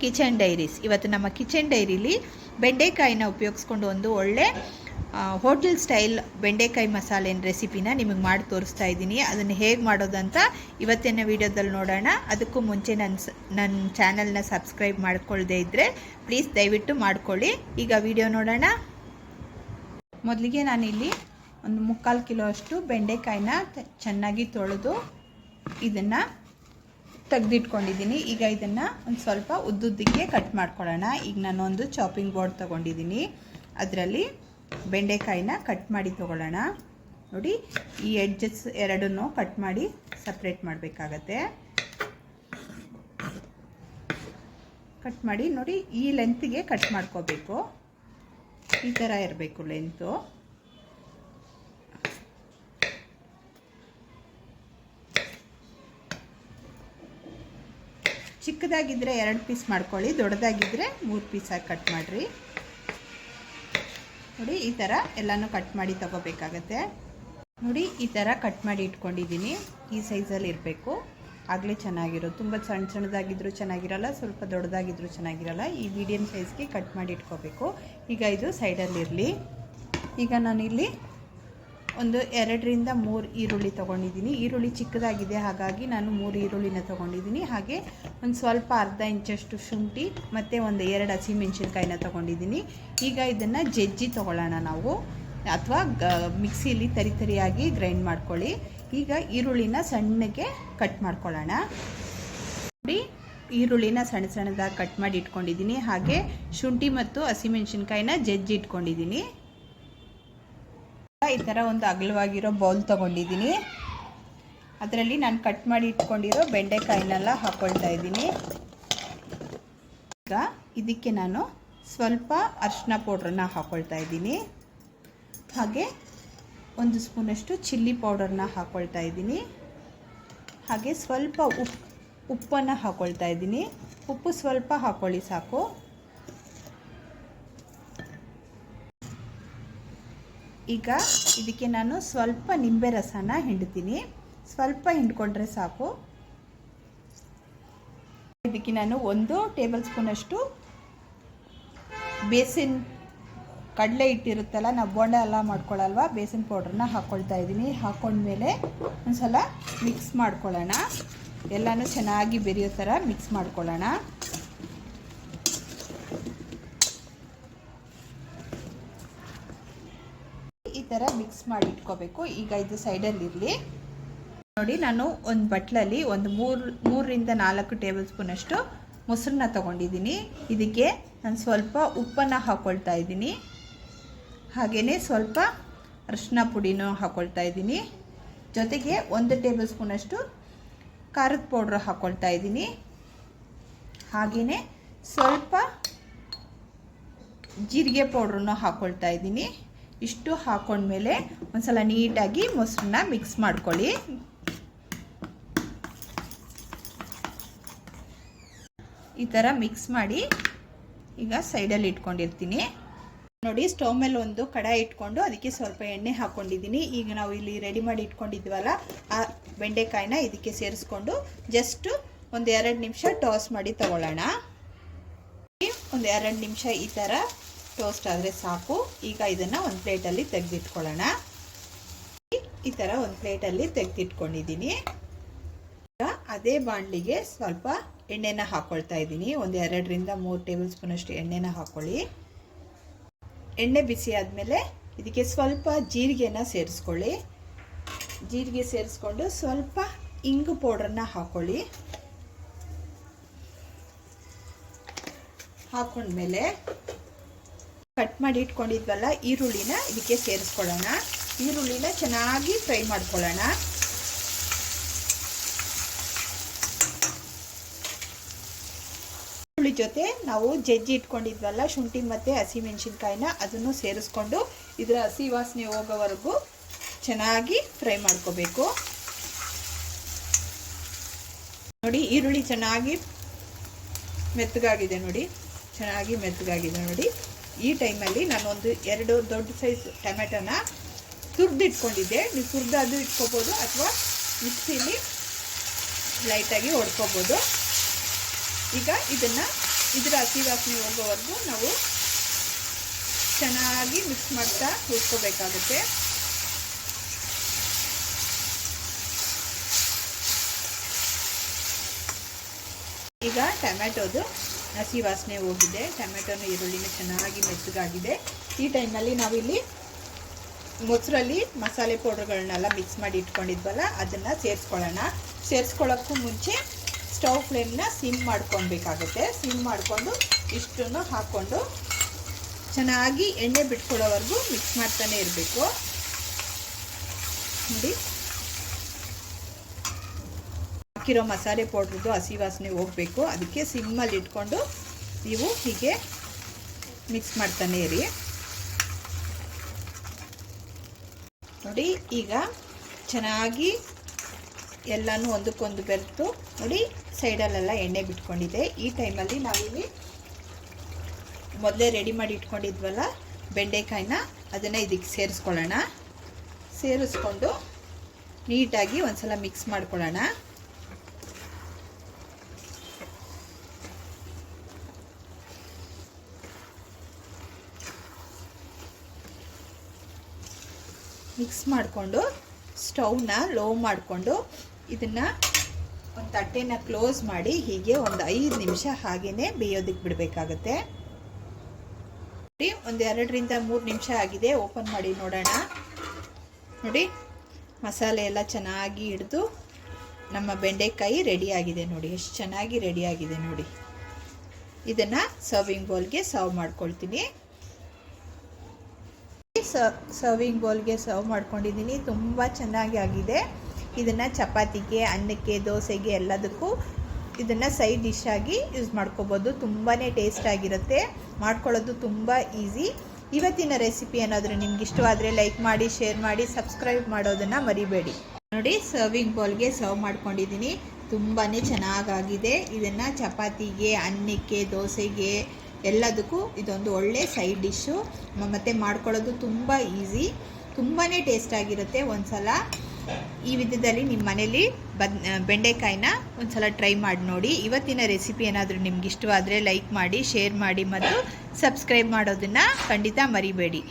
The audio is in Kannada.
Kitchen diaries. ಇವತ್ತು ನಮ್ಮ ಕಿಚನ್ ಡೈರಿಲಿ ಬೆಂಡೆಕಾಯಿನ ಉಪಯೋಗಿಸ್ಕೊಂಡು ಒಂದು ಒಳ್ಳೆ ಹೋಟೆಲ್ ಸ್ಟೈಲ್ ಬೆಂಡೆಕಾಯಿ ಮಸಾಲೆನ ರೆಸಿಪಿನ ನಿಮಗೆ ಮಾಡಿ ತೋರಿಸ್ತಾ ಇದ್ದೀನಿ. ಅದನ್ನು ಹೇಗೆ ಮಾಡೋದಂತ ಇವತ್ತಿನ ವಿಡಿಯೋದಲ್ಲಿ ನೋಡೋಣ. ಅದಕ್ಕೂ ಮುಂಚೆ ನನ್ನ ಚಾನಲ್ನ ಸಬ್ಸ್ಕ್ರೈಬ್ ಮಾಡ್ಕೊಳ್ಳದೇ ಇದ್ದರೆ ಪ್ಲೀಸ್ ದಯವಿಟ್ಟು ಮಾಡ್ಕೊಳ್ಳಿ. ಈಗ ವಿಡಿಯೋ ನೋಡೋಣ. ಮೊದಲಿಗೆ ನಾನಿಲ್ಲಿ ಒಂದು 3/4 ಕಿಲೋ ಅಷ್ಟು ಬೆಂಡೆಕಾಯಿನ ಚೆನ್ನಾಗಿ ತೊಳೆದು ಇದನ್ನು ತೆಗೆದಿಟ್ಕೊಂಡಿದ್ದೀನಿ. ಈಗ ಇದನ್ನು ಒಂದು ಸ್ವಲ್ಪ ಉದ್ದುದ್ದಕ್ಕೆ ಕಟ್ ಮಾಡ್ಕೊಳ್ಳೋಣ. ಈಗ ನಾನು ಒಂದು ಚಾಪಿಂಗ್ ಬೋರ್ಡ್ ತೊಗೊಂಡಿದ್ದೀನಿ. ಅದರಲ್ಲಿ ಬೆಂಡೆಕಾಯಿನ ಕಟ್ ಮಾಡಿ ತೊಗೊಳ್ಳೋಣ. ನೋಡಿ, ಈ ಎಡ್ಜಸ್ ಎರಡನ್ನೂ ಕಟ್ ಮಾಡಿ ಸಪ್ರೇಟ್ ಮಾಡಬೇಕಾಗತ್ತೆ. ಕಟ್ ಮಾಡಿ ನೋಡಿ, ಈ ಲೆಂತ್ಗೆ ಕಟ್ ಮಾಡ್ಕೋಬೇಕು. ಈ ಥರ ಇರಬೇಕು ಲೆಂತು. ಚಿಕ್ಕದಾಗಿದ್ದರೆ 2 ಪೀಸ್ ಮಾಡ್ಕೊಳ್ಳಿ, ದೊಡ್ಡದಾಗಿದ್ದರೆ 3 ಪೀಸಾಗಿ ಕಟ್ ಮಾಡಿರಿ. ನೋಡಿ, ಈ ಥರ ಎಲ್ಲನೂ ಕಟ್ ಮಾಡಿ ತಗೋಬೇಕಾಗತ್ತೆ. ನೋಡಿ, ಈ ಥರ ಕಟ್ ಮಾಡಿ ಇಟ್ಕೊಂಡಿದ್ದೀನಿ. ಈ ಸೈಜಲ್ಲಿ ಇರಬೇಕು, ಆಗಲೇ ಚೆನ್ನಾಗಿರೋದು. ತುಂಬ ಸಣ್ಣದಾಗಿದ್ದರೂ ಚೆನ್ನಾಗಿರಲ್ಲ, ಸ್ವಲ್ಪ ದೊಡ್ಡದಾಗಿದ್ದರೂ ಚೆನ್ನಾಗಿರಲ್ಲ. ಈ ಮೀಡಿಯಮ್ ಸೈಜ್ಗೆ ಕಟ್ ಮಾಡಿ ಇಟ್ಕೋಬೇಕು. ಈಗ ಇದು ಸೈಡಲ್ಲಿರಲಿ. ಈಗ ನಾನಿಲ್ಲಿ ಒಂದು 2 ರಿಂದ 3 ಈರುಳ್ಳಿ ತೊಗೊಂಡಿದ್ದೀನಿ. ಈರುಳ್ಳಿ ಚಿಕ್ಕದಾಗಿದೆ, ಹಾಗಾಗಿ ನಾನು 3 ಈರುಳ್ಳಿನ ತೊಗೊಂಡಿದ್ದೀನಿ. ಹಾಗೆ ಒಂದು ಸ್ವಲ್ಪ ಅರ್ಧ ಇಂಚಷ್ಟು ಶುಂಠಿ ಮತ್ತು ಒಂದು 2 ಹಸಿಮೆಣಸಿನ್ಕಾಯಿನ ತೊಗೊಂಡಿದ್ದೀನಿ. ಈಗ ಇದನ್ನು ಜಜ್ಜಿ ತೊಗೊಳ್ಳೋಣ ನಾವು, ಅಥವಾ ಮಿಕ್ಸಿಲಿ ತರಿಯಾಗಿ ಗ್ರೈಂಡ್ ಮಾಡ್ಕೊಳ್ಳಿ. ಈಗ ಈರುಳ್ಳಿನ ಸಣ್ಣಗೆ ಕಟ್ ಮಾಡ್ಕೊಳ್ಳೋಣ. ನೋಡಿ, ಈರುಳ್ಳಿನ ಸಣ್ಣದಾಗಿ ಕಟ್ ಮಾಡಿ ಇಟ್ಕೊಂಡಿದ್ದೀನಿ. ಹಾಗೆ ಶುಂಠಿ ಮತ್ತು ಹಸಿಮೆಣಸಿನ್ಕಾಯಿನ ಜಜ್ಜಿ ಇಟ್ಕೊಂಡಿದ್ದೀನಿ. ಈ ಥರ ಒಂದು ಅಗಲವಾಗಿರೋ ಬೌಲ್ ತೊಗೊಂಡಿದ್ದೀನಿ. ಅದರಲ್ಲಿ ನಾನು ಕಟ್ ಮಾಡಿ ಇಟ್ಕೊಂಡಿರೋ ಬೆಂಡೆಕಾಯಿನೆಲ್ಲ ಹಾಕ್ಕೊಳ್ತಾ ಇದ್ದೀನಿ. ಈಗ ಇದಕ್ಕೆ ನಾನು ಸ್ವಲ್ಪ ಅರಿಶಿನ ಪೌಡ್ರನ್ನ ಹಾಕ್ಕೊಳ್ತಾ ಇದ್ದೀನಿ. ಹಾಗೆ 1 ಸ್ಪೂನಷ್ಟು ಚಿಲ್ಲಿ ಪೌಡರ್ನ ಹಾಕ್ಕೊಳ್ತಾ ಇದ್ದೀನಿ. ಹಾಗೆ ಸ್ವಲ್ಪ ಉಪ್ಪನ್ನು ಹಾಕ್ಕೊಳ್ತಾ ಇದ್ದೀನಿ. ಉಪ್ಪು ಸ್ವಲ್ಪ ಹಾಕ್ಕೊಳ್ಳಿ ಸಾಕು. ಈಗ ಇದಕ್ಕೆ ನಾನು ಸ್ವಲ್ಪ ನಿಂಬೆ ರಸನ ಹಿಂಡ್ತೀನಿ. ಸ್ವಲ್ಪ ಹಿಂಡ್ಕೊಂಡ್ರೆ ಸಾಕು. ಇದಕ್ಕೆ ನಾನು 1 ಟೇಬಲ್ ಸ್ಪೂನಷ್ಟು ಬೇಸಿನ್ ಕಡಲೆ ಹಿಟ್ಟಿರುತ್ತಲ್ಲ, ನಾವು ಬೋಂಡ ಎಲ್ಲ ಮಾಡ್ಕೊಳ್ಳಲ್ವ, ಬೇಸಿನ್ ಪೌಡ್ರನ್ನ ಹಾಕ್ಕೊಳ್ತಾ ಇದ್ದೀನಿ. ಹಾಕ್ಕೊಂಡ್ಮೇಲೆ ಒಂದು ಸಲ ಮಿಕ್ಸ್ ಮಾಡ್ಕೊಳ್ಳೋಣ. ಎಲ್ಲನೂ ಚೆನ್ನಾಗಿ ಬೆರೆಯೋ ಥರ ಮಿಕ್ಸ್ ಮಾಡ್ಕೊಳ್ಳೋಣ. ಈ ಥರ ಮಿಕ್ಸ್ ಮಾಡಿ ಇಟ್ಕೋಬೇಕು. ಈಗ ಇದು ಸೈಡಲ್ಲಿರಲಿ. ನೋಡಿ, ನಾನು ಒಂದು ಬಟ್ಲಲ್ಲಿ ಒಂದು 3 ರಿಂದ 4 ಟೇಬಲ್ ಸ್ಪೂನಷ್ಟು ಮೊಸರನ್ನ ತೊಗೊಂಡಿದ್ದೀನಿ. ಇದಕ್ಕೆ ನಾನು ಸ್ವಲ್ಪ ಉಪ್ಪನ್ನು ಹಾಕ್ಕೊಳ್ತಾ ಇದ್ದೀನಿ. ಹಾಗೆಯೇ ಸ್ವಲ್ಪ ಅರಿಶಿನ ಪುಡಿನೂ ಹಾಕ್ಕೊಳ್ತಾ ಇದ್ದೀನಿ. ಜೊತೆಗೆ 1 ಟೇಬಲ್ ಸ್ಪೂನಷ್ಟು ಖಾರದ ಪೌಡ್ರ್ ಹಾಕ್ಕೊಳ್ತಾ ಇದ್ದೀನಿ. ಹಾಗೆಯೇ ಸ್ವಲ್ಪ ಜೀರಿಗೆ ಪೌಡ್ರನ್ನು ಹಾಕ್ಕೊಳ್ತಾ ಇದ್ದೀನಿ. ಇಷ್ಟು ಹಾಕ್ಕೊಂಡ್ಮೇಲೆ ಒಂದು ಸಲ ನೀಟಾಗಿ ಮೊಸರನ್ನ ಮಿಕ್ಸ್ ಮಾಡ್ಕೊಳ್ಳಿ. ಈ ಥರ ಮಿಕ್ಸ್ ಮಾಡಿ ಈಗ ಸೈಡಲ್ಲಿ ಇಟ್ಕೊಂಡಿರ್ತೀನಿ. ನೋಡಿ, ಸ್ಟವ್ ಮೇಲೆ ಒಂದು ಕಡಾಯಿ ಇಟ್ಕೊಂಡು ಅದಕ್ಕೆ ಸ್ವಲ್ಪ ಎಣ್ಣೆ ಹಾಕ್ಕೊಂಡಿದ್ದೀನಿ. ಈಗ ನಾವು ಇಲ್ಲಿ ರೆಡಿ ಮಾಡಿ ಇಟ್ಕೊಂಡಿದ್ವಲ್ಲ ಆ ಬೆಂಡೆಕಾಯಿನ ಇದಕ್ಕೆ ಸೇರಿಸ್ಕೊಂಡು ಜಸ್ಟ್ ಒಂದು 2 ನಿಮಿಷ ಟೋಸ್ಟ್ ಮಾಡಿ ತಗೊಳ್ಳೋಣ. ಒಂದು 2 ನಿಮಿಷ ಈ ಥರ ಟೋಸ್ಟ್ ಆದರೆ ಸಾಕು. ಈಗ ಇದನ್ನು ಒಂದು ಪ್ಲೇಟಲ್ಲಿ ತೆಗೆದಿಟ್ಕೊಳ್ಳೋಣ. ಈ ಥರ ಒಂದು ಪ್ಲೇಟಲ್ಲಿ ತೆಗೆದಿಟ್ಕೊಂಡಿದ್ದೀನಿ. ಈಗ ಅದೇ ಬಾಣಲಿಗೆ ಸ್ವಲ್ಪ ಎಣ್ಣೆನ ಹಾಕ್ಕೊಳ್ತಾ ಇದ್ದೀನಿ. ಒಂದು 2 ರಿಂದ 3 ಟೇಬಲ್ ಸ್ಪೂನಷ್ಟು ಎಣ್ಣೆನ ಹಾಕ್ಕೊಳ್ಳಿ. ಎಣ್ಣೆ ಬಿಸಿ ಆದಮೇಲೆ ಇದಕ್ಕೆ ಸ್ವಲ್ಪ ಜೀರಿಗೆನ ಸೇರಿಸ್ಕೊಳ್ಳಿ. ಜೀರಿಗೆ ಸೇರಿಸ್ಕೊಂಡು ಸ್ವಲ್ಪ ಇಂಗು ಪೌಡ್ರನ್ನ ಹಾಕ್ಕೊಳ್ಳಿ. ಹಾಕ್ಕೊಂಡ್ಮೇಲೆ ಕಟ್ ಮಾಡಿ ಇಟ್ಕೊಂಡಿದ್ವಲ್ಲ ಈರುಳ್ಳಿನ ಇದಕ್ಕೆ ಸೇರಿಸ್ಕೊಳ್ಳೋಣ. ಈರುಳ್ಳಿನ ಚೆನ್ನಾಗಿ ಫ್ರೈ ಮಾಡ್ಕೊಳ್ಳೋಣ. ಈರುಳ್ಳಿ ಜೊತೆ ನಾವು ಜಜ್ಜಿ ಇಟ್ಕೊಂಡಿದ್ವಲ್ಲ ಶುಂಠಿ ಮತ್ತು ಹಸಿಮೆಣಸಿನ್ಕಾಯಿನ ಅದನ್ನು ಸೇರಿಸ್ಕೊಂಡು ಇದರ ಹಸಿ ವಾಸನೆ ಹೋಗೋವರೆಗೂ ಚೆನ್ನಾಗಿ ಫ್ರೈ ಮಾಡ್ಕೋಬೇಕು. ನೋಡಿ, ಈರುಳ್ಳಿ ಚೆನ್ನಾಗಿ ಮೆತ್ತಗಾಗಿದೆ. ನೋಡಿ, ಈ ಟೈಮಲ್ಲಿ ನಾನೊಂದು 2 ದೊಡ್ಡ ಸೈಜ್ ಟೊಮೆಟೊನ ತುರಿದಿಟ್ಕೊಂಡಿದ್ದೆ. ನೀವು ತುರಿದಾದ್ರೂ ಇಟ್ಕೋಬೋದು ಅಥವಾ ಮಿಕ್ಸಿಲಿ ಲೈಟಾಗಿ ಹೊಡ್ಕೋಬೋದು. ಈಗ ಇದನ್ನು ಇದರ ಹಸಿ ವಾಸನೆ ಹೋಗೋವರೆಗೂ ನಾವು ಚೆನ್ನಾಗಿ ಮಿಕ್ಸ್ ಮಾಡ್ತಾ ಹುರ್ಕೋಬೇಕಾಗುತ್ತೆ. ಈಗ ಟೊಮ್ಯಾಟೋದು ಹಸಿ ವಾಸನೆ ಹೋಗಿದೆ, ಟೊಮ್ಯಾಟೋನ ಈರುಳ್ಳಿನ ಚೆನ್ನಾಗಿ ಮೆತ್ತಗಾಗಿದೆ. ಈ ಟೈಮಲ್ಲಿ ನಾವಿಲ್ಲಿ ಮೊಸರಲ್ಲಿ ಮಸಾಲೆ ಪೌಡರ್ಗಳನ್ನೆಲ್ಲ ಮಿಕ್ಸ್ ಮಾಡಿ ಇಟ್ಕೊಂಡಿದ್ವಲ್ಲ ಅದನ್ನು ಸೇರಿಸ್ಕೊಳ್ಳೋಣ. ಸೇರಿಸ್ಕೊಳ್ಳೋಕ್ಕೂ ಮುಂಚೆ ಸ್ಟವ್ ಫ್ಲೇಮ್ನ ಸಿಮ್ ಮಾಡ್ಕೊಳ್ಬೇಕಾಗುತ್ತೆ. ಸಿಮ್ ಮಾಡಿಕೊಂಡು ಇಷ್ಟನ್ನು ಹಾಕ್ಕೊಂಡು ಚೆನ್ನಾಗಿ ಎಣ್ಣೆ ಬಿಟ್ಕೊಳ್ಳೋವರೆಗೂ ಮಿಕ್ಸ್ ಮಾಡ್ತಾನೆ ಇರಬೇಕು. ನೋಡಿ, ಹಾಕಿರೋ ಮಸಾಲೆ ಪೌಡ್ರದ್ದು ಹಸಿ ವಾಸನೆ ಹೋಗಬೇಕು, ಅದಕ್ಕೆ ಸಿಮ್ಮಲ್ಲಿ ಇಟ್ಕೊಂಡು ನೀವು ಹೀಗೆ ಮಿಕ್ಸ್ ಮಾಡ್ತಾನೆ ಇರಿ. ನೋಡಿ, ಈಗ ಚೆನ್ನಾಗಿ ಎಲ್ಲನೂ ಒಂದಕ್ಕೊಂದು ಬೆರೆತು ನೋಡಿ ಸೈಡಲ್ಲೆಲ್ಲ ಎಣ್ಣೆ ಬಿಟ್ಕೊಂಡಿದೆ. ಈ ಟೈಮಲ್ಲಿ ನಾವಿಲ್ಲಿ ಮೊದಲೇ ರೆಡಿ ಮಾಡಿ ಇಟ್ಕೊಂಡಿದ್ವಲ್ಲ ಬೆಂಡೆಕಾಯಿನ, ಅದನ್ನು ಇದಕ್ಕೆ ಸೇರಿಸ್ಕೊಳ್ಳೋಣ. ಸೇರಿಸ್ಕೊಂಡು ನೀಟಾಗಿ ಒಂದ್ಸಲ ಮಿಕ್ಸ್ ಮಾಡ್ಕೊಳ್ಳೋಣ. ಮಿಕ್ಸ್ ಮಾಡಿಕೊಂಡು ಸ್ಟವ್ನ ಲೋ ಮಾಡಿಕೊಂಡು ಇದನ್ನು ಒಂದು ತಟ್ಟೆನ ಕ್ಲೋಸ್ ಮಾಡಿ ಹೀಗೆ ಒಂದು 5 ನಿಮಿಷ ಹಾಗೇ ಬೇಯೋದಕ್ಕೆ ಬಿಡಬೇಕಾಗತ್ತೆ. ಒಂದು 2ರಿಂದ 3 ನಿಮಿಷ ಆಗಿದೆ. ಓಪನ್ ಮಾಡಿ ನೋಡೋಣ. ನೋಡಿ, ಮಸಾಲೆ ಎಲ್ಲ ಚೆನ್ನಾಗಿ ಹಿಡಿದು ನಮ್ಮ ಬೆಂಡೆಕಾಯಿ ರೆಡಿಯಾಗಿದೆ. ನೋಡಿ ಎಷ್ಟು ಚೆನ್ನಾಗಿ ರೆಡಿಯಾಗಿದೆ. ನೋಡಿ, ಇದನ್ನು ಸರ್ವಿಂಗ್ ಬೌಲ್ಗೆ ಸರ್ವ್ ಮಾಡ್ಕೊಳ್ತೀನಿ. ಸರ್ವಿಂಗ್ ಬೌಲ್ಗೆ ಸರ್ವ್ ಮಾಡ್ಕೊಂಡಿದ್ದೀನಿ. ತುಂಬ ಚೆನ್ನಾಗಿ ಆಗಿದೆ. ಇದನ್ನು ಚಪಾತಿಗೆ, ಅನ್ನಕ್ಕೆ, ದೋಸೆಗೆ ಎಲ್ಲದಕ್ಕೂ ಇದನ್ನು ಸೈಡ್ ಡಿಶ್ ಆಗಿ ಯೂಸ್ ಮಾಡ್ಕೋಬೋದು. ತುಂಬಾ ಟೇಸ್ಟ್ ಆಗಿರುತ್ತೆ. ಮಾಡ್ಕೊಳ್ಳೋದು ತುಂಬ ಈಸಿ. ಇವತ್ತಿನ ರೆಸಿಪಿ ಏನಾದರೂ ನಿಮ್ಗೆ ಇಷ್ಟವಾದರೆ ಲೈಕ್ ಮಾಡಿ, ಶೇರ್ ಮಾಡಿ, ಸಬ್ಸ್ಕ್ರೈಬ್ ಮಾಡೋದನ್ನು ಮರಿಬೇಡಿ. ನೋಡಿ, ಸರ್ವಿಂಗ್ ಬೌಲ್ಗೆ ಸರ್ವ್ ಮಾಡ್ಕೊಂಡಿದ್ದೀನಿ. ತುಂಬಾ ಚೆನ್ನಾಗಾಗಿದೆ. ಇದನ್ನು ಚಪಾತಿಗೆ, ಅನ್ನಕ್ಕೆ, ದೋಸೆಗೆ ಎಲ್ಲದಕ್ಕೂ ಇದೊಂದು ಒಳ್ಳೆ ಸೈಡ್ ಡಿಶ್ಶು. ಮತ್ತು ಮಾಡ್ಕೊಳ್ಳೋದು ತುಂಬ ಈಸಿ, ತುಂಬಾ ಟೇಸ್ಟಾಗಿರುತ್ತೆ. ಒಂದು ಸಲ ಈ ವಿಧದಲ್ಲಿ ನಿಮ್ಮ ಮನೇಲಿ ಬೆಂಡೆಕಾಯಿನ ಒಂದು ಸಲ ಟ್ರೈ ಮಾಡಿ ನೋಡಿ. ಇವತ್ತಿನ ರೆಸಿಪಿ ಏನಾದರೂ ನಿಮ್ಗೆ ಇಷ್ಟವಾದರೆ ಲೈಕ್ ಮಾಡಿ, ಶೇರ್ ಮಾಡಿ ಮತ್ತು ಸಬ್ಸ್ಕ್ರೈಬ್ ಮಾಡೋದನ್ನು ಖಂಡಿತ ಮರಿಬೇಡಿ.